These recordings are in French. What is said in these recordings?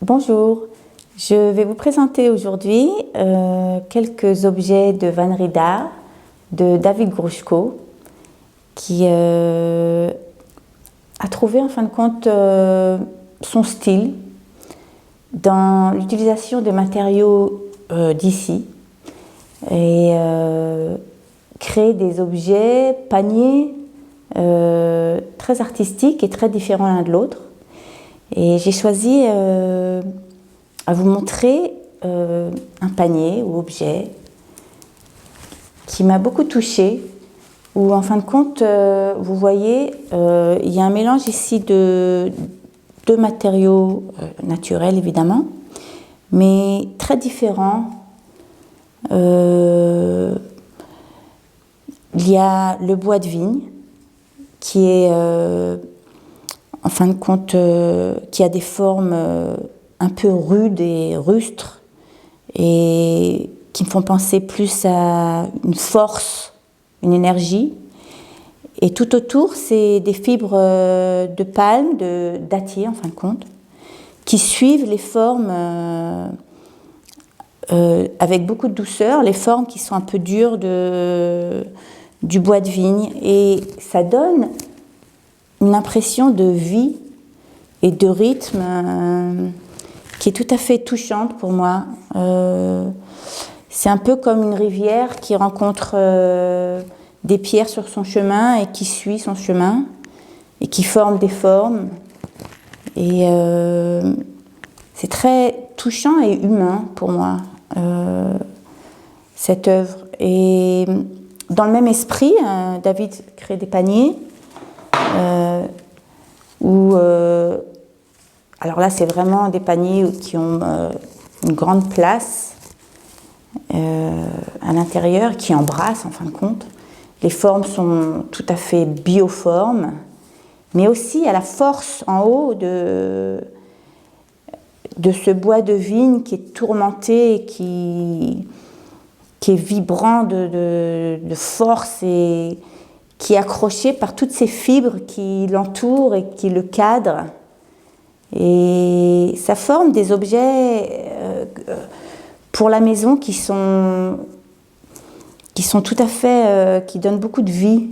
Bonjour, je vais vous présenter aujourd'hui quelques objets de vannerie d'art de David Grushko qui a trouvé en fin de compte son style dans l'utilisation des matériaux d'ici et créer des objets, paniers très artistiques et très différents l'un de l'autre. Et j'ai choisi à vous montrer un panier ou objet qui m'a beaucoup touchée, où en fin de compte, vous voyez, il y a un mélange ici de deux matériaux naturels évidemment, mais très différents. Il y a le bois de vigne qui est en fin de compte, qui a des formes un peu rudes et rustres et qui me font penser plus à une force, une énergie. Et tout autour, c'est des fibres de palme, de dattier en fin de compte, qui suivent les formes avec beaucoup de douceur, les formes qui sont un peu dures du bois de vigne. Et ça donne une impression de vie et de rythme qui est tout à fait touchante pour moi. C'est un peu comme une rivière qui rencontre des pierres sur son chemin et qui suit son chemin et qui forme des formes. Et c'est très touchant et humain pour moi, cette œuvre. Et dans le même esprit, David crée des paniers alors là c'est vraiment des paniers qui ont une grande place à l'intérieur, qui embrassent en fin de compte. Les formes sont tout à fait bioformes, mais aussi à la force en haut de ce bois de vigne qui est tourmenté et qui est vibrant de force et qui est accroché par toutes ces fibres qui l'entourent et qui le cadrent. Et ça forme des objets pour la maison qui sont tout à fait, qui donnent beaucoup de vie.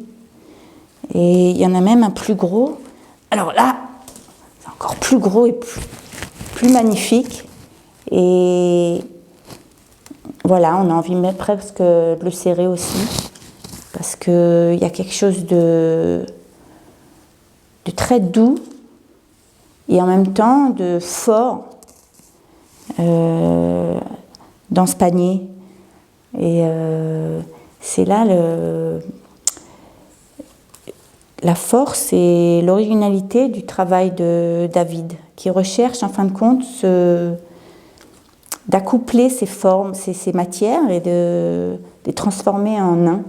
Et il y en a même un plus gros. Alors là, c'est encore plus gros et plus magnifique. Et voilà, on a envie de presque de le serrer aussi. Parce qu'il y a quelque chose de très doux et en même temps de fort dans ce panier. Et c'est là la force et l'originalité du travail de David, qui recherche en fin de compte d'accoupler ces formes, ces matières et de les transformer en un.